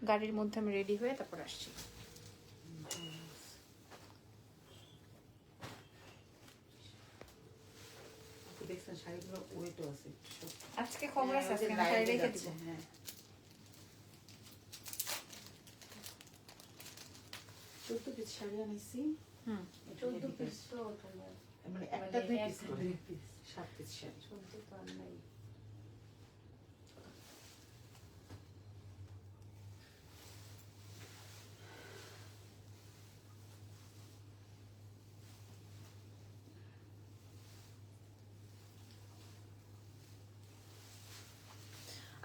গাড়ির মধ্যে আমি রেডি হয়ে তারপর আসছি। আজকে খবর আছে, আজকে আমি শাড়ি রেখে দিব। হ্যাঁ 14 পিস শাড়ি আনিছি। 14 পিস তো মানে একটা 2 পিস করে 7 পিস শাড়ি। 14 তো আর নাই।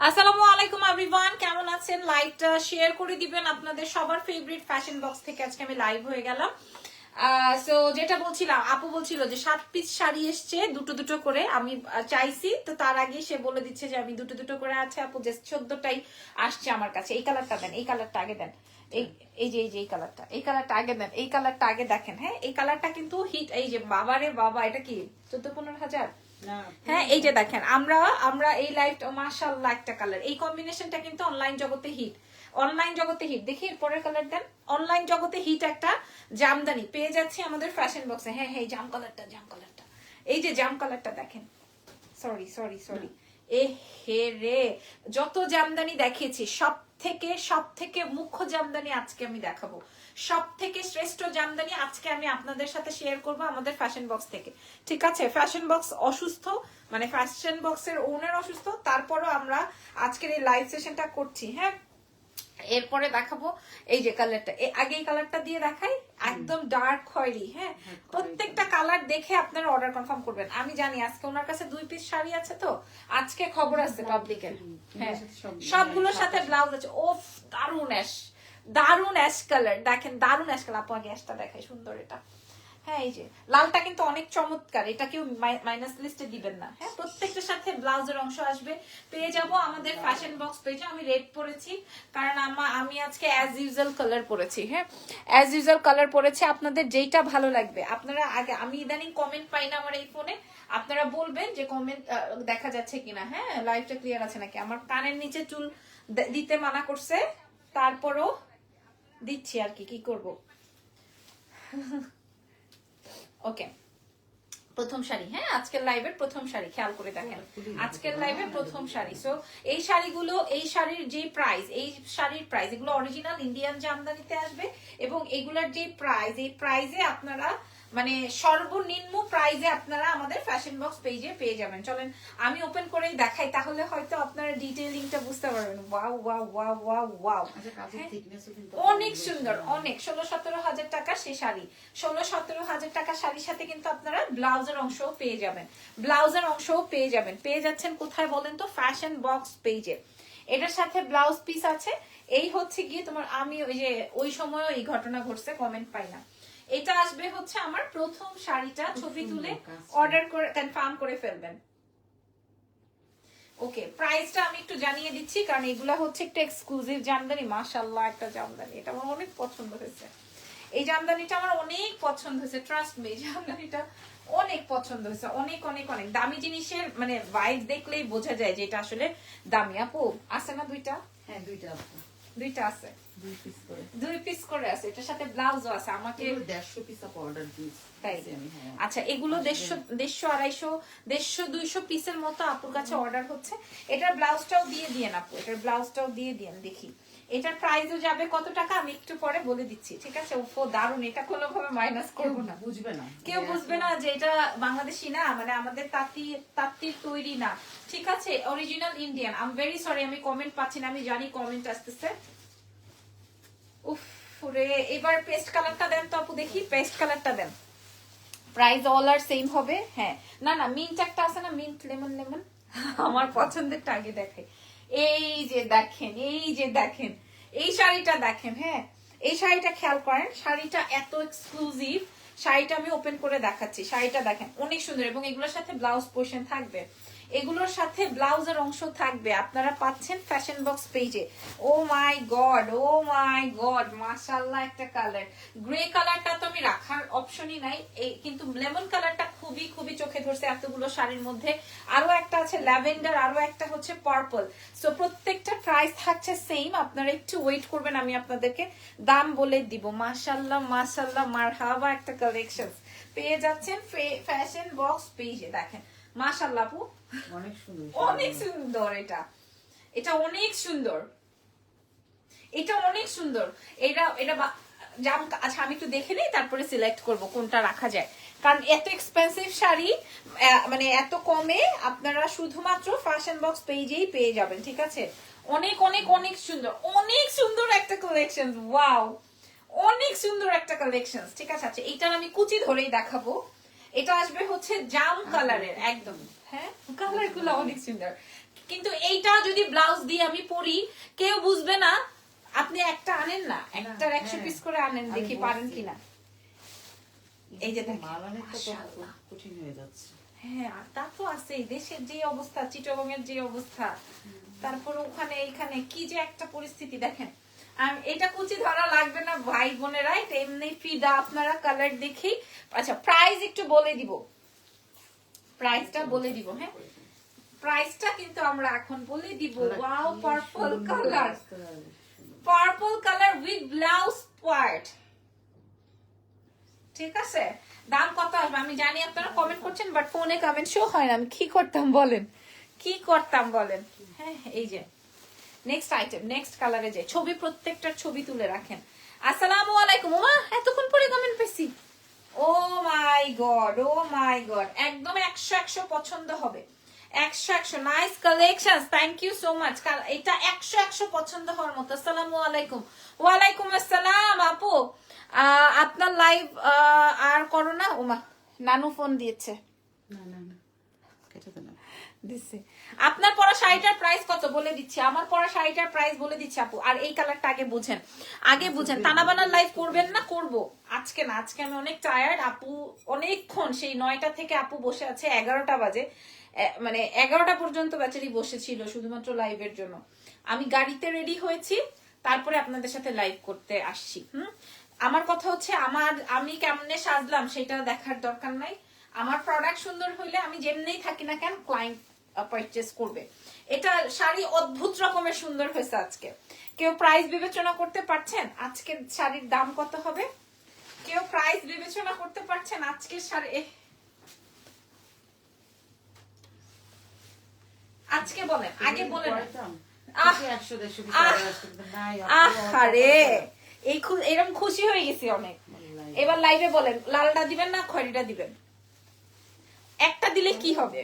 আসসালামু আলাইকুম এভরিওয়ান, কেমন আছেন? লাইভটা শেয়ার করে দিবেন আপনাদের সবার ফেভারিট ফ্যাশন বক্স থেকে। আজকে আমি লাইভ হয়ে গেলাম। সো যেটা বলছিলাম, আপু বলছিল যে 7 পিস শাড়ি এসছে দুটো দুটো করে। আমি চাইছি, তো তার আগে সে বলে দিচ্ছে যে আমি দুটো দুটো করে আছে আপু, যে 14টাই আসছে আমার কাছে। এই কালারটা দেন, এই কালারটা আগে দেন, এই যে এই কালারটা, এই কালারটা আগে দেন, এই কালারটা আগে দেখেন। হ্যাঁ, এই কালারটা কিন্তু হিট। এই যে বাবারে বাবা, এটা কি 14-15 হাজার? হ্যাঁ, এই যে দেখেন, আমরা এই লাইভটা মাশাআল্লাহ একটা কালার, এই কম্বিনেশনটা কিন্তু অনলাইন জগতে হিট। অনলাইন জগতে হিট। দেখি পরের কালার দেন। অনলাইন জগতে হিট একটা জামদানি পেয়ে যাচ্ছে আমাদের ফ্যাশন বক্সে। হ্যাঁ হ্যাঁ, জাম কালারটা, এই যে জাম কালারটা দেখেন। সরি সরি সরি, এ হে রে, যত জামদানি দেখিয়েছি সব থেকে মুখ্য জামদানি আজকে আমি দেখাবো। সব থেকে শ্রেষ্ঠ জামদানি আজকে আমি আপনাদের সাথে শেয়ার করব আমাদের ফ্যাশন বক্স থেকে। ঠিক আছে, ফ্যাশন বক্স অসুস্থ, মানে ফ্যাশন বক্সের ওনার অসুস্থ, তারপরও আমরা আজকের এই লাইভ সেশনটা করছি। হ্যাঁ, এরপরে দেখাবো এই যে কালারটা, আগে এই কালারটা দিয়ে দেখাই, একদম ডার্ক খয়েরি। হ্যাঁ, প্রত্যেকটা কালার দেখে আপনারা অর্ডার কনফার্ম করবেন। আমি জানি আজকে ওনার কাছে 2 পিস শাড়ি আছে, তো আজকে খবর আছে পাবলিকের। হ্যাঁ, সবগুলোর সাথে ব্লাউজ আছে। ওফ, দারুন অ্যাশ কালার দেখেন, দারুন অ্যাশ কালার। আপু আগে অ্যাশটা দেখাই, সুন্দর এটা। হ্যাঁ, এই যে লালটা কিন্তু অনেক চমৎকার, এটা কেউ মাইনাস লিস্টে দিবেন না। হ্যাঁ, প্রত্যেকটার সাথে ব্লাউজের অংশ আসবে। পেয়ে যাব আমাদের ফ্যাশন বক্স পেজে। আমি রেড পরেছি কারণ আমি আজকে অ্যাজ ইউজুয়াল কালার পরেছি। হ্যাঁ, অ্যাজ ইউজুয়াল কালার পরেছি। আপনাদের যেইটা ভালো লাগবে আপনারা আগে, আমি ইদানিং কমেন্ট পাই না আমার এই ফোনে, আপনারা বলবেন যে কমেন্ট দেখা যাচ্ছে কিনা। হ্যাঁ, লাইভটা ক্লিয়ার আছে নাকি। আমার কানের নিচে চুল দিতে মানা করছে, তারপরও দিচ্ছি আর কি করব। ওকে, প্রথম শাড়ি। হ্যাঁ, আজকের লাইভের প্রথম শাড়ি, খেয়াল করে দেখেন, আজকের লাইভের প্রথম শাড়ি। সো এই শাড়িগুলো, এই শাড়ির যে প্রাইস, এই শাড়ির প্রাইস, এগুলো অরিজিনাল ইন্ডিয়ান জামদানিতে আসবে এবং এগুলার যে প্রাইস, এই প্রাইসে আপনারা মানে সর্বনিম্ন প্রাইসে আপনারা আমাদের ফ্যাশন বক্স পেজে পেয়ে যাবেন। চলেন আমি ওপেন করেই দেখাই, তাহলে হয়তো আপনারা ডিটেইলিংটা বুঝতে পারবেন। Wow wow wow wow wow, অনেক সুন্দর, অনেক। 16-17 হাজার টাকা সেই শাড়ি, 16-17 হাজার টাকা শাড়ির সাথে কিন্তু আপনারা ব্লাউজের অংশও পেয়ে যাবেন। ব্লাউজের অংশও পেয়ে যাবেন। পেয়ে যাচ্ছেন কোথায় বলেন তো? ফ্যাশন বক্স পেজে। এটার সাথে ব্লাউজ পিস আছে। এই হচ্ছে গিয়ে তোমার, আমি ওই যে ওই সময়ও এই ঘটনা ঘটছে, কমেন্ট পাই না। এটা আসবে হচ্ছে আমার প্রথম শাড়িটা, ছবি তুলে অর্ডার করে কনফার্ম করে ফেলবেন। ওকে, প্রাইসটা আমি একটু জানিয়ে দিচ্ছি কারণ এগুলা হচ্ছে একটা এক্সক্লুসিভ জামদানি। মাশাআল্লাহ একটা জামদানি, এটা আমার অনেক পছন্দ হয়েছে। এই জামদানিটা আমার অনেক পছন্দ হয়েছে, ট্রাস্ট মি, জামদানিটা অনেক পছন্দ হয়েছে। অনেক অনেক অনেক দামি জিনিসের মানে ভাইব দেখলেই বোঝা যায় যে এটা আসলে দামি। আপু আছে না দুইটা? হ্যাঁ, দুইটা আছে, 2 পিস করে আছে। এটার সাথে ব্লাউজও আছে। আমাকে 150 পিস অর্ডার দিয়েছি। আচ্ছা, এগুলো 150-200 পিসের মতো আপুর কাছে অর্ডার হচ্ছে। এটার ব্লাউজটাও দিয়ে দিয়েন আপু, এটার ব্লাউজটাও দিয়ে দিয়েন। দেখি এটার প্রাইসও যাবে কত টাকা আমি একটু পরে বলে দিচ্ছি। ঠিক আছে, ওফো দারুন, এটা কোনোভাবে মাইনাস করবো না, বুঝবে না, কেউ বুঝবে না যে এটা বাংলাদেশি না, মানে আমাদের তাঁতির তৈরি না। ঠিক আছে, original Indian. I am very sorry, আমি কমেন্ট পাচ্ছি না, আমি জানি কমেন্ট আসতেছে। উফ রে, এবার পেস্ট কালারটা দেন তো আপু, দেখি পেস্ট কালারটা দেন। প্রাইস অল আর সেম হবে। হ্যাঁ, না না, মিন্ট একটা আছে না, মিন্ট লেমন লেমন, আমার পছন্দেরটা আগে দেখাই। এই যে দেখেন, এই শাড়িটা দেখেন। হ্যাঁ, এই শাড়িটা খেয়াল করেন, শাড়িটা এত এক্সক্লুসিভ। শাড়িটা আমি ওপেন করে দেখাচ্ছি। শাড়িটা দেখেন, অনেক সুন্দর এবং এগুলোর সাথে ব্লাউজ পোর্শন থাকবে। এগুলোর সাথে ব্লাউজের অংশ থাকবে। আপনারা পাচ্ছেন ফ্যাশন বক্স পেজে। ও মাই গড মাশাআল্লাহ একটা কালার। গ্রে কালারটা তো আমি রাখার অপশনই নাই, এই কিন্তু লেমন কালারটা খুবই খুবই চোখে ধরছে এতগুলো শাড়ির মধ্যে। আরো একটা আছে ল্যাভেন্ডার, আরো একটা হচ্ছে পার্পল। সো প্রত্যেকটা প্রাইস থাকছে সেম, আপনারা একটু ওয়েট করবেন, আমি আপনাদেরকে দাম বলে দিব। মাশাআল্লাহ মাশাআল্লাহ মারহাবা একটা কালেকশন পেয়ে যাচ্ছেন ফ্যাশন বক্স পেজে। দেখেন মাশাআল্লাহ আপু, অনেক সুন্দর, অনেক সুন্দর। এটা অনেক সুন্দর, এটা অনেক সুন্দর। এটা এটা জাম। আচ্ছা আমি একটু দেখে নিই, তারপরে সিলেক্ট করব কোনটা রাখা যায়, কারণ এত এক্সপেন্সিভ শাড়ি মানে এত কমে আপনারা শুধুমাত্র ফ্যাশন বক্স পেজেই পেয়ে যাবেন, ঠিক আছে? অনেক অনেক অনেক সুন্দর, অনেক সুন্দর একটা কালেকশন। ওয়াও, অনেক সুন্দর একটা কালেকশন, ঠিক আছে? আচ্ছা এইটার আমি কুচি ধরেই দেখাবো। এটা আসবে হচ্ছে জাম কালারের একদম। হ্যাঁ, কালার গুলো অনেক সুন্দর, কিন্তু এইটা যদি ব্লাউজ দিয়ে আমি পরি কেউ বুঝবে না। আপনি একটা আনেন না, একটার 100 পিস করে আনেন, দেখি পারেন কিনা। এই যে দেখেন মালানের তো মাশাআল্লাহ। কঠিন হয়ে যাচ্ছে। হ্যাঁ, আর তা তো আছে দেশের যে অবস্থা, চিটাগং এর যে অবস্থা, তারপর ওখানে এইখানে কি যে একটা পরিস্থিতি দেখেন। আর এটা কুচি ধরা লাগবে না ভাই বোনেরা, এটা এমনি ফিদা, আপনারা কালার দেখি। আচ্ছা প্রাইস একটু বলে দিব, প্রাইসটা বলে দিব। হ্যাঁ, প্রাইসটা কিন্তু আমরা এখন বলে দিব। Wow, purple colour, purple colour with blouse part, ঠিক আছে? দাম কত আসবে আমি জানি আপনারা কমেন্ট করছেন, বাট ফোনে কমেন্ট শো হয় না। আমি কি করতাম বলেন, কি করতাম বলেন? হ্যাঁ, এই যে নেক্সট আইটেম, নেক্সট কালারে যে ছবি, প্রত্যেকটার ছবি তুলে রাখেন। আসসালামু আলাইকুম। ওমা এতক্ষণ পরে কমেন্ট পেছি। Oh my god, oh my god, একদম 100 পছন্দ হবে। 100 nice collection, thank you so much. এটা 100 পছন্দ হওয়ার মতো। আসসালামু আলাইকুম। ওয়ালাইকুম আসসালাম আপু, আপনার লাইভ আর করো না? ওমা নানু ফোন দিয়েছে, না না না, কেটে দেন। দিছি। আপনার পরা শাড়িটার প্রাইস কত বলে দিচ্ছি, আমার পরা শাড়িটার প্রাইস বলে দিচ্ছি আপু। আর এই কালারটা আগে বুঝেন, আগে বুঝেন। তানাবানার লাইভ করবেন না? করব আজকে না, আজকে আমি অনেক টায়ার্ড আপু। অনেকক্ষণ সেই 9টা থেকে আপু বসে আছে 11টা বাজে, মানে 11টা পর্যন্ত বেচারি বসেছিল শুধুমাত্র লাইভের জন্য। আমি গাড়িতে রেডি হয়েছি, তারপরে আপনাদের সাথে লাইভ করতে আসছি। আমার কথা হচ্ছে আমি কেমনে সাজলাম সেটা দেখার দরকার নাই। আমার প্রোডাক্ট সুন্দর হইলে আমি যেমনিই থাকি না কেন ক্লায়েন্ট পারচেজ করবে। এটা শাড়ি অদ্ভুত রকমের সুন্দর হয়েছে আজকে। কেউ প্রাইস বিবেচনা করতে পারছেন আজকের শাড়ির দাম কত হবে? কেউ প্রাইস বিবেচনা করতে পারছেন আজকের শাড়ি? আজকে বলেন, আগে বলেন। আরে এরকম খুশি হয়ে গেছি অনেক। এবার লাইভে বলেন লালটা দিবেন না খয়েরিটা দিবেন? একটা দিলে কি হবে?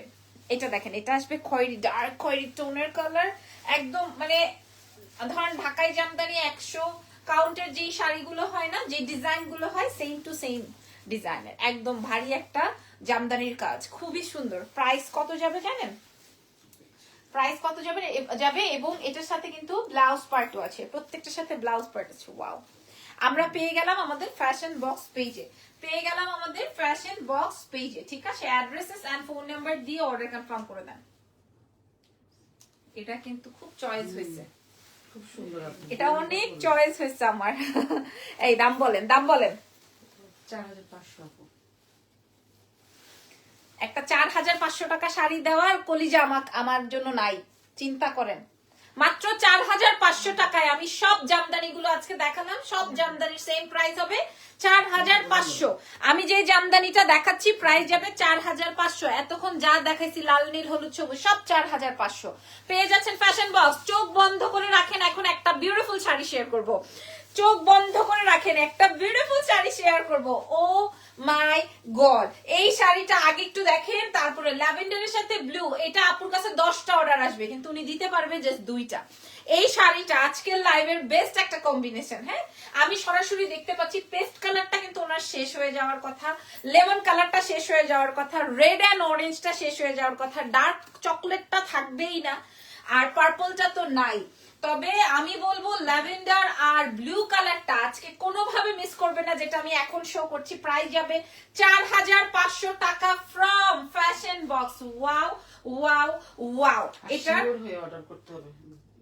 এটা দেখেন, এটা আসবে খয়েরি, ডার্ক খয়েরি টোনের কালার, একদম মানে ধরেন ঢাকাই জামদানি 100 কাউন্টের যেই শাড়িগুলো হয় না, যে ডিজাইন গুলো হয়, সেম টু সেম ডিজাইনের, একদম ভারী একটা জামদানির কাজ, খুবই সুন্দর। প্রাইস কত যাবে জানেন? প্রাইস কত যাবে এবং এটার সাথে কিন্তু ব্লাউজ পার্টও আছে, প্রত্যেকটার সাথে ব্লাউজ পার্ট আছে। ওয়াও, আমরা পেয়ে গেলাম আমাদের ফ্যাশন বক্স পেজে, ঠিক আছে? অ্যাড্রেসেস এন্ড ফোন নাম্বার দিয়ে অর্ডার কনফার্ম করে দেন। এটা কিন্তু খুব চয়েস হয়েছে, খুব সুন্দর। এটা অনেক চয়েস হয়েছে আমার। এই দাম বলেন, দাম বলেন। 4500 আপু। একটা 4500 টাকা শাড়ি দেওয়ার কলিজা আমার জন্য নাই, চিন্তা করেন। মাত্র 4500 টাকায় আমি সব জামদানি গুলো আজকে দেখালাম, সব জামদানির সেম প্রাইস হবে 4500। আমি যে জামদানিটা দেখাচ্ছি প্রাইস যাবে 4500। এতক্ষণ যা দেখাইছি লাল নীল হলুদ সবুজ সব 4500 পেয়ে যাচ্ছেন ফ্যাশন বক্স। চোখ বন্ধ করে রাখেন, এখন একটা বিউটিফুল শাড়ি শেয়ার করব। চোখ বন্ধ করে রাখেন, একটা বিউটিফুল শাড়ি শেয়ার করব। ও মাই গড, এই শাড়িটা আগে একটু দেখেন, তারপরে ল্যাভেন্ডারের সাথে ব্লু। এটা আপুর কাছে 10টা অর্ডার আসবে, কিন্তু উনি দিতে পারবে জাস্ট 2টা। এই শাড়িটা আজকের লাইভের বেস্ট একটা কম্বিনেশন। হ্যাঁ, আমি সরাসরি দেখতে পাচ্ছি পেস্ট কালারটা কিন্তু ওনার শেষ হয়ে যাওয়ার কথা, লেমন কালারটা শেষ হয়ে যাওয়ার কথা, রেড অ্যান্ড অরেঞ্জটা শেষ হয়ে যাওয়ার কথা, ডার্ক চকলেটটা থাকবেই না, আর পার্পলটা তো নাই। তবে আমি বলবো ল্যাভেন্ডার আর ব্লু কালারটা আজকে কোনোভাবে মিস করবে না, যেটা আমি এখন শো করছি। প্রাইস যাবে 4500 টাকা from fashion box. Wow, wow wow. এটা শিওর হয়ে অর্ডার করতে হবে,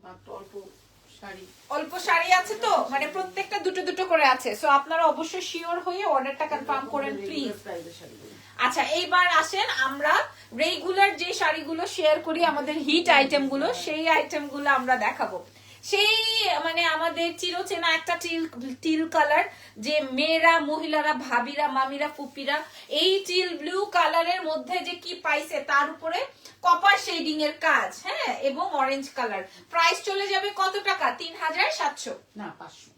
মাত্র অল্প শাড়ি, অল্প শাড়ি আছে তো, মানে প্রত্যেকটা দুটো দুটো করে আছে, সো আপনারা অবশ্যই শিওর হয়ে অর্ডারটা কনফার্ম করেন প্লিজ। প্রাইসের শাড়িগুলো। আচ্ছা এইবার আসেন আমরা রেগুলার যে শাড়িগুলো শেয়ার করি, আমাদের হিট আইটেম গুলো, সেই আইটেম গুলো আমরা দেখাবো। সেই মানে আমাদের চিরচেনা একটা টিল কালার, যে মেয়েরা, মহিলারা, ভাবিরা, মামিরা, ফুপিরা এই টিল ব্লু কালারের মধ্যে যে কি পাইছে, তার উপরে কপার শেডিং এর কাজ, হ্যাঁ, এবং অরেঞ্জ কালার। প্রাইস চলে যাবে কত টাকা? 3700। না 500,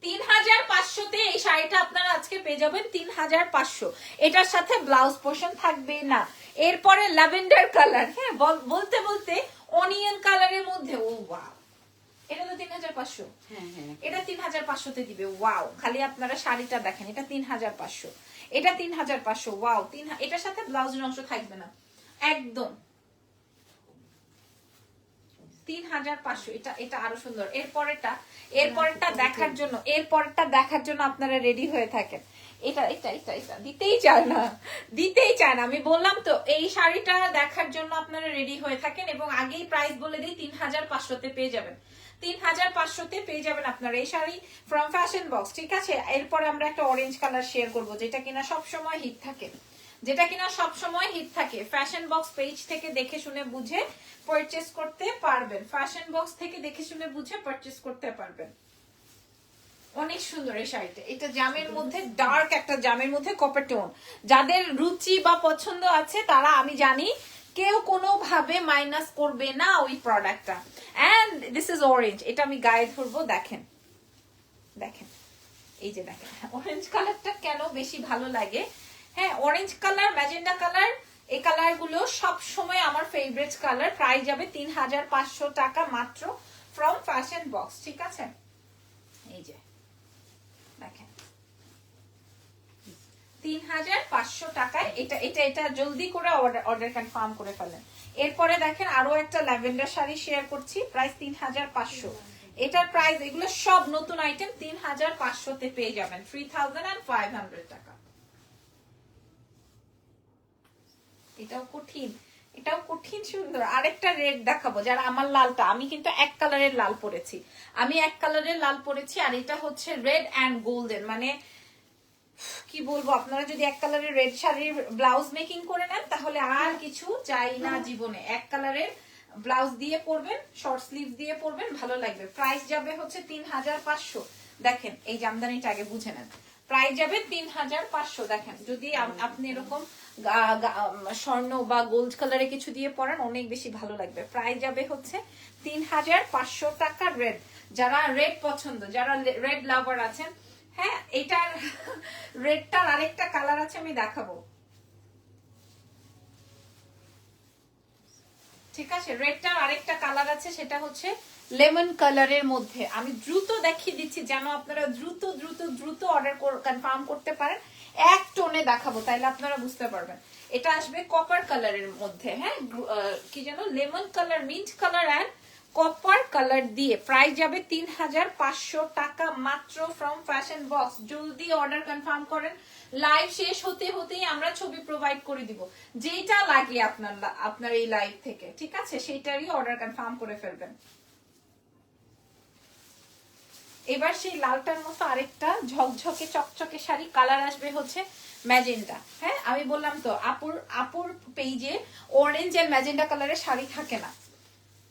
3500-তে এই শাড়িটা আপনারা আজকে পেয়ে যাবেন 3500। এটার সাথে ব্লাউজ পোর্শন থাকবে না। এরপরে ল্যাভেন্ডার কালার, হ্যাঁ, বলতে বলতে অনিয়ন কালারের মধ্যে, ও ওয়াও, এটা তো 3500। হ্যাঁ হ্যাঁ, এটা 3500-তে দিবে, ওয়াও। খালি আপনারা শাড়িটা দেখেন, এটা 3500, এটা 3500, ওয়াও। এটার সাথে ব্লাউজের অংশ থাকবে না একদম। 3500, এটা এটা আরো সুন্দর। এরপরেরটা দেখার জন্য আপনারা রেডি হয়ে থাকেন। এটা এটা এটা এটা দিতেই চায় না। আমি বললাম তো, এই শাড়িটা দেখার জন্য আপনারা রেডি হয়ে থাকেন, এবং আগেই প্রাইস বলে দিই, 3500-তে পেয়ে যাবেন। 3500-তে পেয়ে যাবেন আপনারা এই শাড়ি ফ্রম ফ্যাশন বক্স, ঠিক আছে। এরপরে আমরা একটা অরেঞ্জ কালার শেয়ার করবো, যেটা কিনা সবসময় হিট থাকে। ফ্যাশন বক্স পেজ থেকে দেখে শুনে বুঝে পারচেজ করতে পারবেন। অনেক সুন্দর এই শাড়িটা। এটা জামের মধ্যে, ডার্ক একটা জামের মধ্যে কপার টোন। যাদের রুচি বা পছন্দ আছে তারা, আমি জানি, কেউ কোনোভাবে মাইনাস করবে না ওই প্রোডাক্টটা। And this is orange. এটা আমি গায়ে ধরবো, দেখেন এই যে দেখেন অরেঞ্জ কালারটা কেন বেশি ভালো লাগে। হ্যাঁ, অরেঞ্জ কালার, ম্যাজেন্ডা কালার, এই কালার গুলো সব সময় আমার ফেভারিট কালার। প্রাইস যাবে 3500 টাকা মাত্র ফ্রম ফ্যাশন বক্স, ঠিক আছে। এই যে দেখেন 3500 টাকায় এটা জলদি করে অর্ডার কনফার্ম করে ফেলেন। এরপরে দেখেন আরো একটা ল্যাভেন্ডার শাড়ি শেয়ার করছি, প্রাইস 3500। এটার প্রাইস, এগুলো সব নতুন আইটেম, 3500-তে পেয়ে যাবেন, 3500 টাকা। এটাও কঠিন সুন্দর। আরেকটা রেড দেখাবো, যারা আমার লালটা, আমি কিন্তু এক কালারের লাল পরেছি, আর এটা হচ্ছে রেড অ্যান্ড গোল্ডেন। মানে কি বলবো, আপনারা যদি এক কালারের রেড শাড়ির ব্লাউজ মেকিং করে নেন, তাহলে আর কিছু চাই না জীবনে। এক কালারের ব্লাউজ দিয়ে পরবেন, শর্ট স্লিভ দিয়ে পরবেন, ভালো লাগবে। প্রাইস যাবে হচ্ছে 3500। দেখেন এই জামদানিটা আগে বুঝে নেন, প্রাইস যাবে 3500। দেখেন যদি আপনি এরকম স্বর্ণ বা গোল্ড কালারে কিছু দিয়ে পরান, অনেক বেশি ভালো লাগবে। প্রাইস যাবে হচ্ছে 3500 টাকা। রেড, যারা রেড পছন্দ, যারা রেড লাভার আছেন, হ্যাঁ, এটার রেডটার আরেকটা কালার আছে, আমি দেখাবো, ঠিক আছে। রেডটার আরেকটা কালার আছে, সেটা হচ্ছে লেমন কালারের মধ্যে। আমি দ্রুত দেখিয়ে দিচ্ছি যেন আপনারা দ্রুত অর্ডার কনফার্ম করতে পারেন। এক টোনে দেখাবো, তাইলে আপনারা বুঝতে পারবেন। এটা আসবে কপার কালারের মধ্যে, হ্যাঁ, কি যেন, lemon colour, mint colour and copper colour দিয়ে। প্রাইস যাবে 3500 টাকা মাত্র ফ্রম ফ্যাশন বক্স। জলদি অর্ডার কনফার্ম করেন, লাইভ শেষ হতেই আমরা ছবি প্রোভাইড করে দিব। যেটা লাগে আপনার এই লাইভ থেকে, ঠিক আছে, সেইটারই অর্ডার কনফার্ম করে ফেলবেন। এবার সেই লালটার মতো আরেকটা ঝকঝকে চকচকে শাড়ি, কালার আসবে হচ্ছে ম্যাজেন্ডা। হ্যাঁ, আমি বললাম তো, আপুর পেজে অরেঞ্জ এন্ড ম্যাজেন্ডা কালারের শাড়ি থাকে না।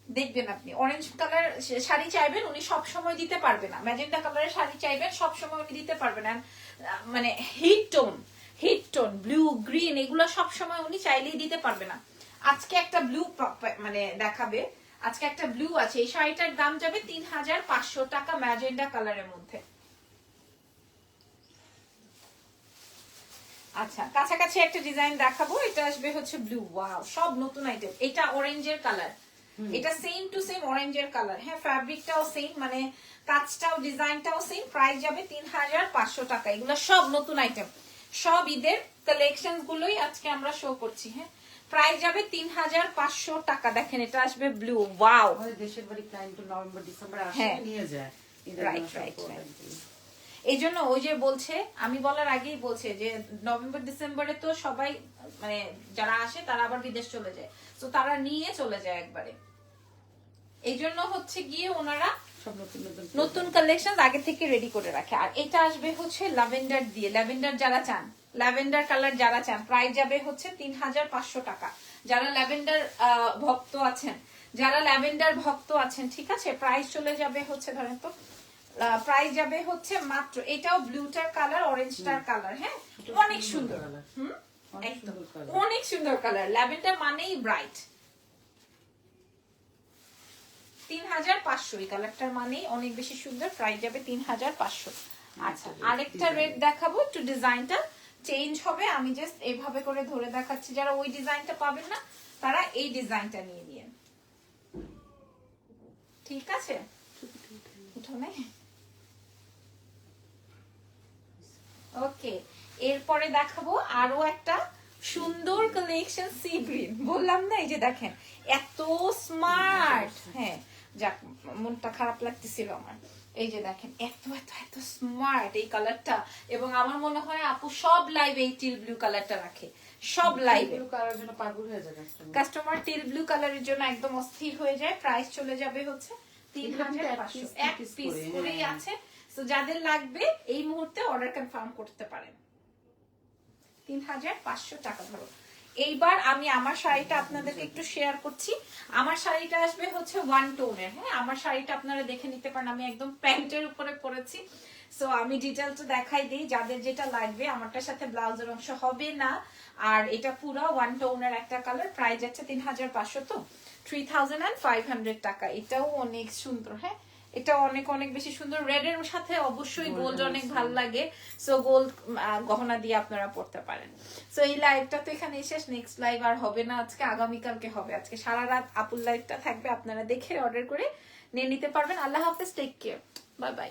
দেখবেন আপনি অরেঞ্জ কালার শাড়ি চাইবেন, উনি সব সময় দিতে পারবে না। ম্যাজেন্ডা কালারের শাড়ি চাইবেন, সব সময় উনি দিতে পারবে না। মানে হিট টোন ব্লু, গ্রিন, এগুলো সব সময় উনি চাইলেই দিতে পারবে না। আজকে একটা ব্লু মানে দেখাবে, আজকে একটা ব্লু আছে। এই শাড়িটার দাম যাবে 3500 টাকা ম্যাজেন্ডা কালারের মধ্যে। আচ্ছা, কাছাকাছি একটা ডিজাইন দেখাবো, এটা আসবে হচ্ছে ব্লু। ওয়াও, সব নতুন আইটেম। এটা অরেঞ্জের কালার, এটা সেম টু সেম অরেঞ্জের কালার। হ্যাঁ, ফ্যাব্রিকটাও সেম, মানে কাজটাও ডিজাইনটাও সেম। প্রাইস যাবে 3500 টাকা। এগুলো সব নতুন আইটেম, সব ঈদের কালেকশন গুলোই আজকে আমরা শো করছি। হ্যাঁ, প্রাইস যাবে 3500 টাকা। দেখেন এটা আসবে ব্লু। ওয়াও, আমাদের দেশের বাড়ি ক্লায়েন্ট নভেম্বর ডিসেম্বর আসে, হ্যাঁ, নিয়ে যায়। রাইট। এই জন্য ওই যে বলছে, আমি বলার আগেই বলছে যে নভেম্বর ডিসেম্বরে তো সবাই মানে যারা আসে তারা আবার বিদেশ চলে যায়, তো তারা নিয়ে চলে যায় একবারে। এই জন্য হচ্ছে গিয়ে ওনারা সব নতুন নতুন নতুন কালেকশন আগে থেকে রেডি করে রাখে। আর এটা আসবে হচ্ছে ল্যাভেন্ডার দিয়ে, ল্যাভেন্ডার যারা চান, ল্যাভেন্ডার কালার যারা চান, প্রাইস যাবে হচ্ছে 3500 টাকা। যারা ল্যাভেন্ডার ভক্ত আছেন, যারা ল্যাভেন্ডার ভক্ত আছেন, ঠিক আছে, প্রাইস চলে যাবে হচ্ছে, ধরেন তো প্রাইস যাবে হচ্ছে মাত্র, এটাও ব্লুটার কালার, অরেঞ্জটার কালার, হ্যাঁ অনেক সুন্দর, একদম অনেক সুন্দর কালার। ল্যাভেন্ডার মানেই ব্রাইট। 3500 এই কালারটার মানেই অনেক বেশি সুন্দর, প্রাইস যাবে 3500। আচ্ছা আরেকটা রেড দেখাবো, একটু ডিজাইনটা চেঞ্জ হবে, আমি জাস্ট এইভাবে করে ধরে দেখাচ্ছি, যারা ওই ডিজাইনটা পাবেন না তারা এই ডিজাইনটা নিয়ে নিয়েন, ঠিক আছে। উঠোনে ওকে, এরপরে দেখাবো আরো একটা সুন্দর কালেকশন, সি গ্রিন, বললাম না, এই যে দেখেন এত স্মার্ট, হ্যাঁ যাক মনটা খারাপ লাগতেছিল আমার, এই যে দেখেন এত এত এত স্মার্ট এই কালারটা, এবং আমার মনে হয় আপু সব লাইভে এই টিল ব্লু কালারটা রাখে, সব লাইভে কালার জন্য পাগল হয়ে যায় কাস্টমার টিল ব্লু কালারের জন্য একদম অস্থির হয়ে যায়। প্রাইস চলে যাবে হচ্ছে 3500, এক পিস করেই আছে। তো যাদের লাগবে এই মুহূর্তে অর্ডার কনফার্ম করতে পারেন, 3500 টাকা ধরো। এইবার আমি আমার শাড়িটা আপনাদেরকে একটু শেয়ার করছি। আমার শাড়িটা আসবে হচ্ছে ওয়ান টোনের, হ্যাঁ আমার শাড়িটা আপনারা দেখে নিতে পারেন, আমি একদম প্যান্টের উপরে পরেছি। সো আমি ডিটেলটা দেখাই দিই, যাদের যেটা লাগবে, আমারটার সাথে ব্লাউজের অংশ হবে না, আর এটা পুরো ওয়ান টোনের একটা কালার, প্রাইস যাচ্ছে 3500, তো 3500 টাকা। এটাও অনেক সুন্দর, হ্যাঁ এটা অনেক অনেক বেশি সুন্দর। রেড এর সাথে অবশ্যই গোল্ড অনেক ভালো লাগে, সো গোল্ড গহনা দিয়ে আপনারা পড়তে পারেন। সো এই লাইভটা তো এখানে শেষ, নেক্সট লাইভ আর হবে না আজকে, আগামীকালকে হবে। আজকে সারা রাত আপুর লাইভটা থাকবে, আপনারা দেখে অর্ডার করে নিয়ে নিতে পারবেন। আল্লাহ হাফেজ, টেক কেয়ার, বাই বাই।